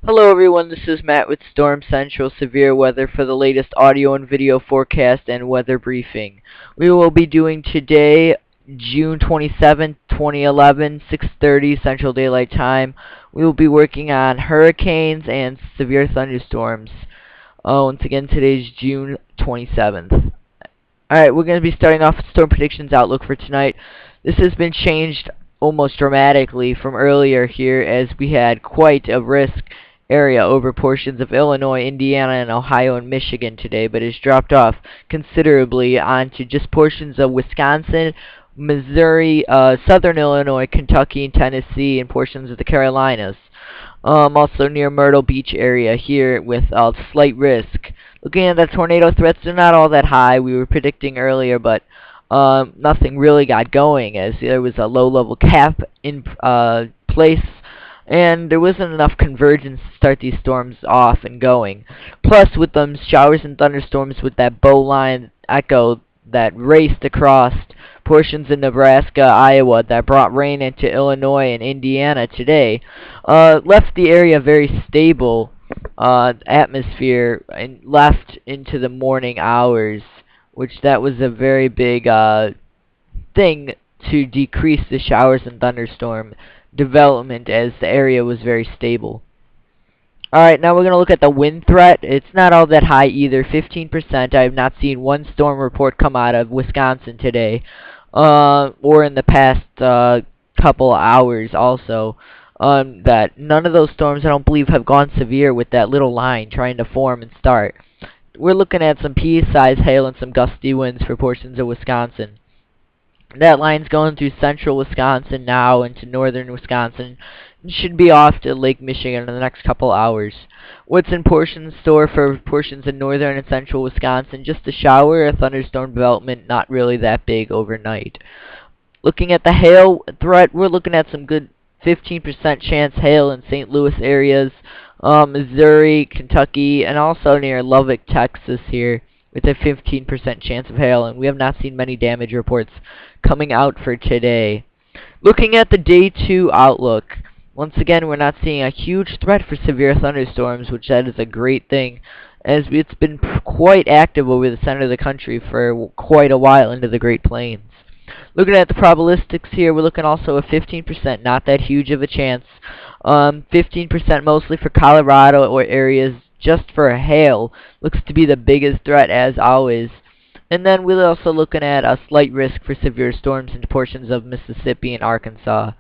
Hello everyone, this is Matt with Storm Central Severe Weather for the latest audio and video forecast and weather briefing. We will be doing today, June 27th, 2011, 6:30 Central Daylight Time. We will be working on hurricanes and severe thunderstorms. Once again, today's June 27th. Alright, we're going to be starting off with Storm Predictions Outlook for tonight. This has been changed almost dramatically from earlier here, as we had quite a risk area over portions of Illinois, Indiana, and Ohio and Michigan today, but has dropped off considerably onto just portions of Wisconsin, Missouri, southern Illinois, Kentucky, and Tennessee, and portions of the Carolinas. Also near Myrtle Beach area here with slight risk. Looking at the tornado threats, they're not all that high. We were predicting earlier, but nothing really got going, as there was a low-level cap in place, and there wasn't enough convergence to start these storms off and going. Plus, with them showers and thunderstorms with that bow line echo that raced across portions of Nebraska, Iowa, that brought rain into Illinois and Indiana today, left the area very stable atmosphere and left into the morning hours, which that was a very big thing to decrease the showers and thunderstorm development, as the area was very stable. Alright, now we're going to look at the wind threat. It's not all that high either, 15%. I have not seen one storm report come out of Wisconsin today, or in the past couple hours also. That none of those storms, I don't believe, have gone severe with that little line trying to form and start. We're looking at some pea-sized hail and some gusty winds for portions of Wisconsin. That line's going through central Wisconsin now into northern Wisconsin, and should be off to Lake Michigan in the next couple hours. What's in store for portions of northern and central Wisconsin? Just a shower or thunderstorm development, not really that big overnight. Looking at the hail threat, we're looking at some good 15% chance hail in St. Louis areas, Missouri, Kentucky, and also near Lubbock, Texas here, with a 15% chance of hail, and we have not seen many damage reports coming out for today. Looking at the Day 2 outlook, once again, we're not seeing a huge threat for severe thunderstorms, which that is a great thing, as it's been quite active over the center of the country for quite a while into the Great Plains. Looking at the probabilistics here, we're looking also at 15%, not that huge of a chance. 15% mostly for Colorado or areas just for hail. Looks to be the biggest threat as always. And then we're also looking at a slight risk for severe storms in portions of Mississippi and Arkansas.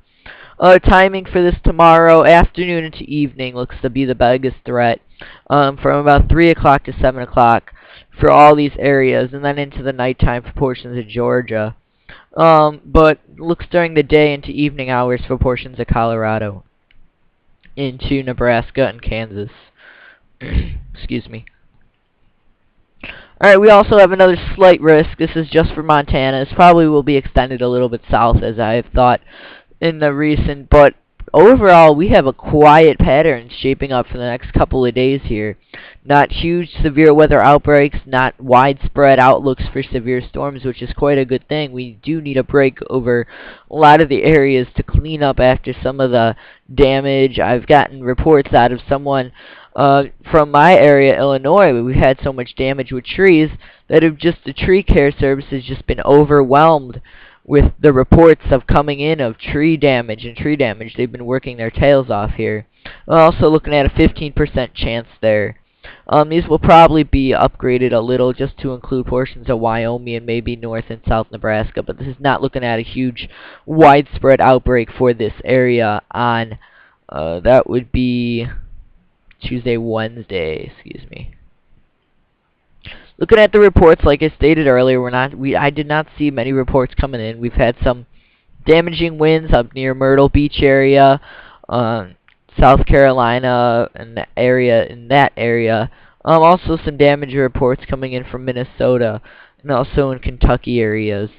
Timing for this tomorrow afternoon into evening looks to be the biggest threat, from about 3 o'clock to 7 o'clock for all these areas, and then into the nighttime for portions of Georgia. But looks during the day into evening hours for portions of Colorado, into Nebraska and Kansas. Excuse me. Alright, we also have another slight risk. This is just for Montana. This probably will be extended a little bit south, as I have thought in the recent, but overall we have a quiet pattern shaping up for the next couple of days here. Not huge severe weather outbreaks, not widespread outlooks for severe storms, which is quite a good thing. We do need a break over a lot of the areas to clean up after some of the damage. I've gotten reports out of someone from my area, Illinois, where we've had so much damage with trees that have just, the tree care service has just been overwhelmed with the reports of coming in of tree damage and tree damage. They've been working their tails off here. We're also looking at a 15% chance there. These will probably be upgraded a little just to include portions of Wyoming and maybe north and south Nebraska, but this is not looking at a huge widespread outbreak for this area on, that would be Wednesday, excuse me. Looking at the reports, like I stated earlier, I did not see many reports coming in. We've had some damaging winds up near Myrtle Beach area, South Carolina, and that area. Also some damage reports coming in from Minnesota and also in Kentucky areas.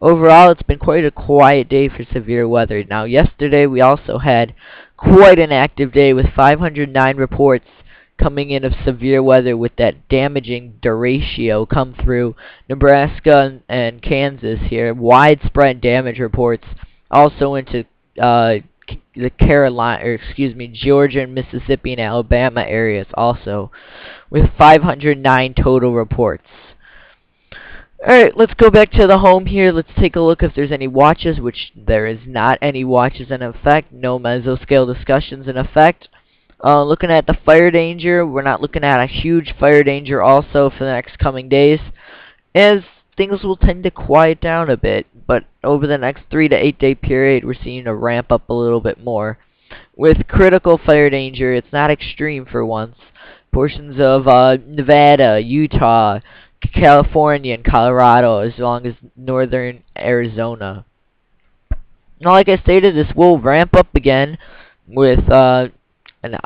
Overall, it's been quite a quiet day for severe weather. Now, yesterday we also had quite an active day with 509 reports coming in of severe weather, with that damaging derecho come through Nebraska and Kansas here. Widespread damage reports also into the Carolina, or excuse me, Georgia and Mississippi and Alabama areas also, with 509 total reports. Alright, let's go back to the home here. Let's take a look if there's any watches, which there is not any watches in effect. No mesoscale discussions in effect. Looking at the fire danger, we're not looking at a huge fire danger also for the next coming days, as things will tend to quiet down a bit. But over the next 3 to 8 day period, we're seeing a ramp up a little bit more. With critical fire danger, it's not extreme for once. Portions of Nevada, Utah, California, and Colorado, as long as northern Arizona. Now, like I stated, this will ramp up again with a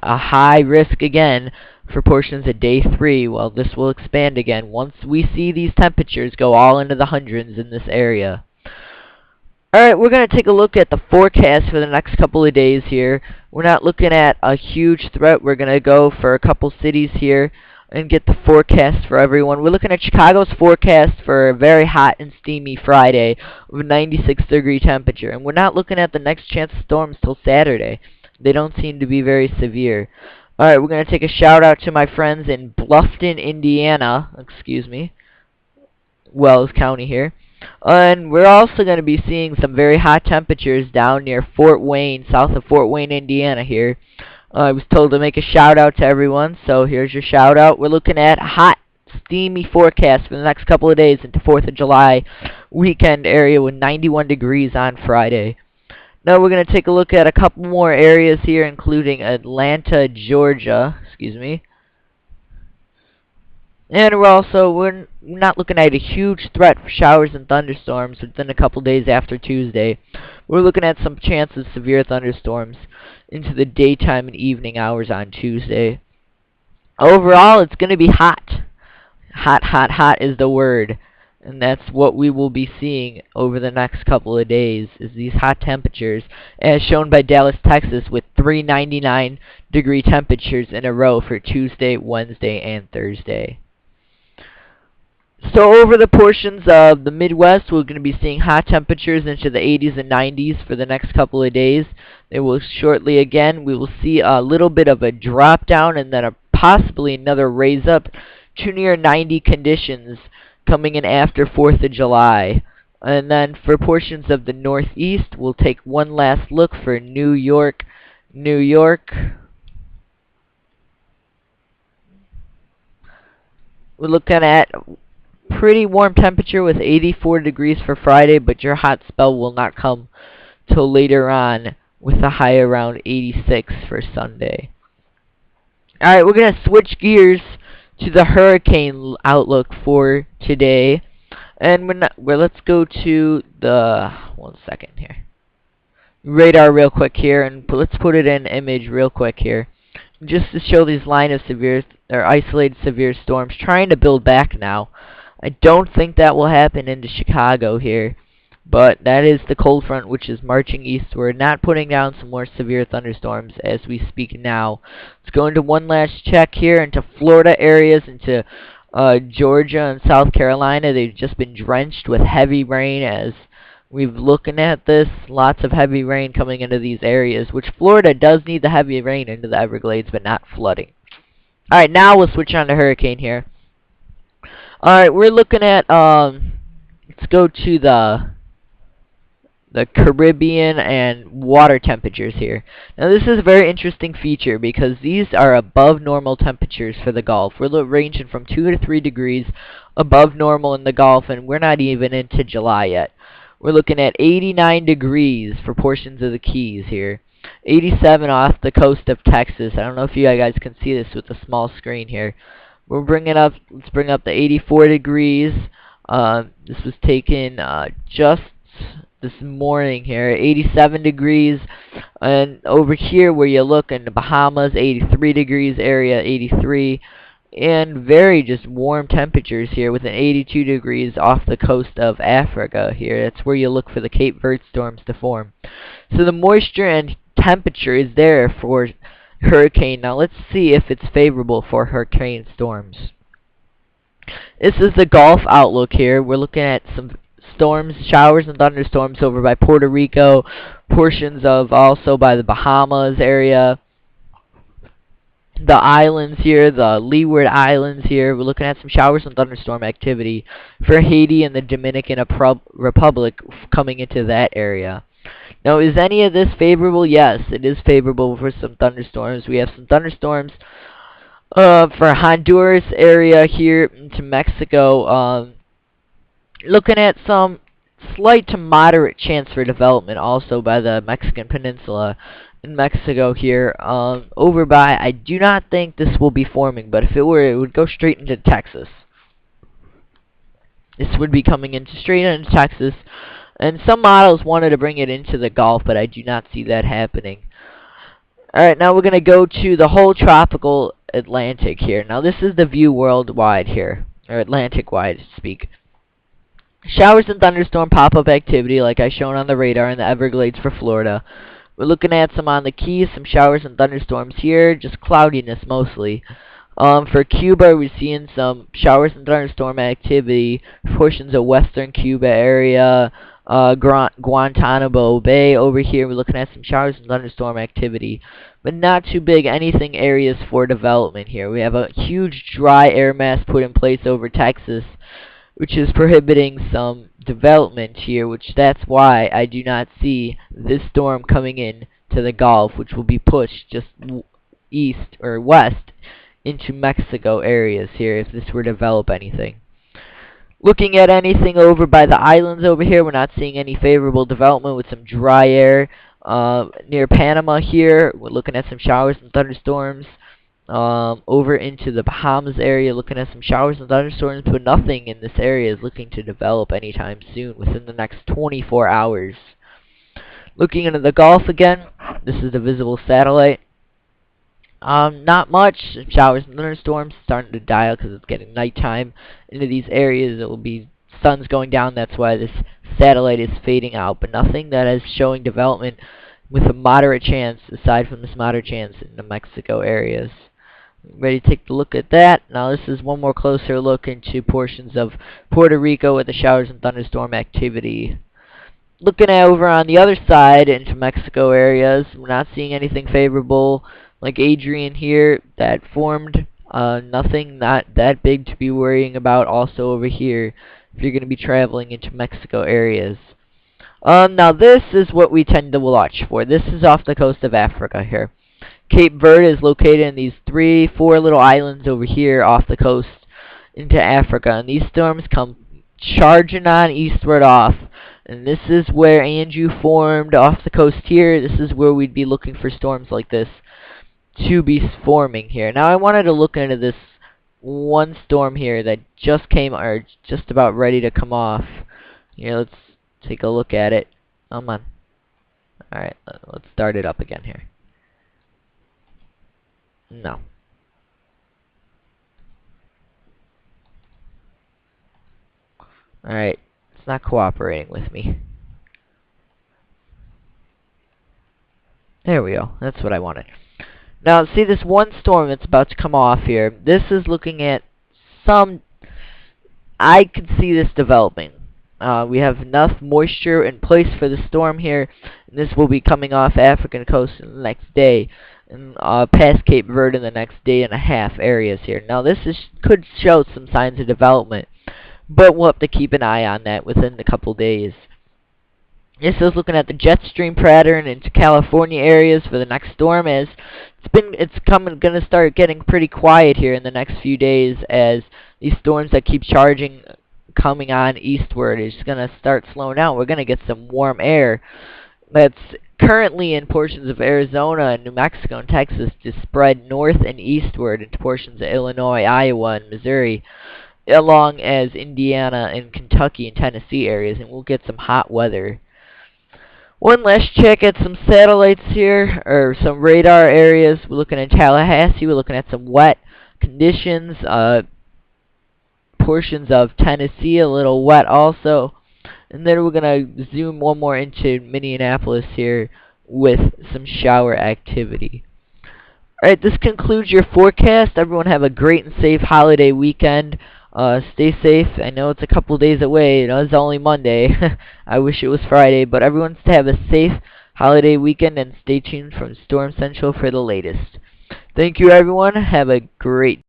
high risk again for portions of day 3. Well, this will expand again once we see these temperatures go all into the hundreds in this area. Alright, we're going to take a look at the forecast for the next couple of days here. We're not looking at a huge threat. We're going to go for a couple cities here and get the forecast for everyone. We're looking at Chicago's forecast for a very hot and steamy Friday with a 96-degree temperature. And we're not looking at the next chance of storms till Saturday. They don't seem to be very severe. Alright, we're going to take a shout out to my friends in Bluffton, Indiana. Wells County here. And we're also going to be seeing some very hot temperatures down near Fort Wayne, south of Fort Wayne, Indiana here. I was told to make a shout out to everyone, so here's your shout out. We're looking at hot, steamy forecast for the next couple of days into 4th of July weekend area with 91 degrees on Friday. Now we're going to take a look at a couple more areas here, including Atlanta, Georgia. And we're not looking at a huge threat for showers and thunderstorms within a couple days after Tuesday. We're looking at some chances of severe thunderstorms into the daytime and evening hours on Tuesday. Overall, it's going to be hot. Hot, hot, hot is the word. And that's what we will be seeing over the next couple of days, is these hot temperatures, as shown by Dallas, Texas, with 399-degree temperatures in a row for Tuesday, Wednesday, and Thursday. So over the portions of the Midwest, we're going to be seeing hot temperatures into the 80s and 90s for the next couple of days. They will shortly again, we will see a little bit of a drop down and then possibly another raise up to near 90 conditions coming in after 4th of July. And then for portions of the Northeast, we'll take one last look for New York. We're looking at pretty warm temperature with 84 degrees for Friday, but your hot spell will not come till later on with a high around 86 for Sunday. Alright, we're going to switch gears to the hurricane outlook for today. And let's go to the, one second here, radar real quick here, and let's put it in image real quick here, just to show these line of severe, or isolated severe storms trying to build back now. I don't think that will happen into Chicago here, but that is the cold front which is marching eastward, not putting down some more severe thunderstorms as we speak now. Let's go into one last check here into Florida areas, into Georgia and South Carolina. They've just been drenched with heavy rain as we've looking at this. Lots of heavy rain coming into these areas, which Florida does need the heavy rain into the Everglades, but not flooding. Alright, now we'll switch on to hurricane here. Alright, we're looking at, let's go to the Caribbean and water temperatures here. Now this is a very interesting feature because these are above normal temperatures for the Gulf. We're ranging from 2 to 3 degrees above normal in the Gulf, and we're not even into July yet. We're looking at 89 degrees for portions of the Keys here. 87 off the coast of Texas. I don't know if you guys can see this with the small screen here. Let's bring up the 84 degrees. This was taken just this morning here. 87 degrees. And over here where you look in the Bahamas, 83 degrees area, 83. And very just warm temperatures here with an 82 degrees off the coast of Africa here. That's where you look for the Cape Verde storms to form. So the moisture and temperature is there for hurricane. Now let's see if it's favorable for hurricane storms. This is the Gulf outlook here. We're looking at some storms, showers and thunderstorms over by Puerto Rico, portions of also by the Bahamas area, the islands here, the Leeward Islands here. We're looking at some showers and thunderstorm activity for Haiti and the Dominican Republic coming into that area. Now, is any of this favorable? Yes, it is favorable for some thunderstorms. We have some thunderstorms for Honduras area here into Mexico. Looking at some slight to moderate chance for development also by the Mexican Peninsula in Mexico here. Over by, I do not think this will be forming, but if it were, it would go straight into Texas. This would be coming straight into Texas, and some models wanted to bring it into the Gulf, but I do not see that happening. Alright, now we're going to go to the whole tropical Atlantic here. Now this is the view worldwide here, or Atlantic-wide to speak. Showers and thunderstorm pop-up activity like I shown on the radar in the Everglades for Florida. We're looking at some on the Keys, some showers and thunderstorms here, just cloudiness mostly. For Cuba, we're seeing some showers and thunderstorm activity, portions of western Cuba area, Guantanamo Bay over here. We're looking at some showers and thunderstorm activity, but not too big anything areas for development here. We have a huge dry air mass put in place over Texas, which is prohibiting some development here, which that's why I do not see this storm coming in to the Gulf, which will be pushed just east or west into Mexico areas here if this were to develop anything. Looking at anything over by the islands over here, we're not seeing any favorable development with some dry air. Near Panama here, we're looking at some showers and thunderstorms. Over into the Bahamas area, looking at some showers and thunderstorms, but nothing in this area is looking to develop anytime soon, within the next 24 hours. Looking into the Gulf again, this is the visible satellite. Not much. Showers and thunderstorms starting to die out because it's getting nighttime. Into these areas, it will be sun's going down. That's why this satellite is fading out, but nothing that is showing development with a moderate chance, aside from this moderate chance in the Mexico areas. Ready to take a look at that. Now this is one more closer look into portions of Puerto Rico with the showers and thunderstorm activity. Looking at over on the other side into Mexico areas, we're not seeing anything favorable like Adrian here that formed. Nothing not that big to be worrying about also over here if you're going to be traveling into Mexico areas. Now this is what we tend to watch for. This is off the coast of Africa here. Cape Verde is located in these 3-4 little islands over here off the coast into Africa, and these storms come charging on eastward off, and this is where Andrew formed off the coast here. This is where we'd be looking for storms like this to be forming here. Now I wanted to look into this one storm here that just came, or just about ready to come off. Here, let's take a look at it. Come on. Alright, let's start it up again here. No. Alright, it's not cooperating with me. There we go. That's what I wanted. Now, see this one storm that's about to come off here. This is looking at some... I could see this developing. We have enough moisture in place for the storm here, and this will be coming off African coast in the next day, and past Cape Verde in the next day and a half areas here. Now this could show some signs of development, but we'll have to keep an eye on that within a couple days. This is looking at the jet stream pattern into California areas for the next storm, as it's going to start getting pretty quiet here in the next few days, as these storms that keep charging coming on eastward is going to start slowing down. We're going to get some warm air that's currently in portions of Arizona and New Mexico and Texas to spread north and eastward into portions of Illinois, Iowa, and Missouri, along as Indiana and Kentucky and Tennessee areas, and we'll get some hot weather. One last check at some satellites here, or some radar areas. We're looking at Tallahassee. We're looking at some wet conditions. Portions of Tennessee, a little wet also. And then we're going to zoom one more into Minneapolis here with some shower activity. Alright, this concludes your forecast. Everyone have a great and safe holiday weekend. Stay safe. I know it's a couple days away. You know, it's only Monday. I wish it was Friday. But everyone's to have a safe holiday weekend, and stay tuned from Storm Central for the latest. Thank you, everyone. Have a great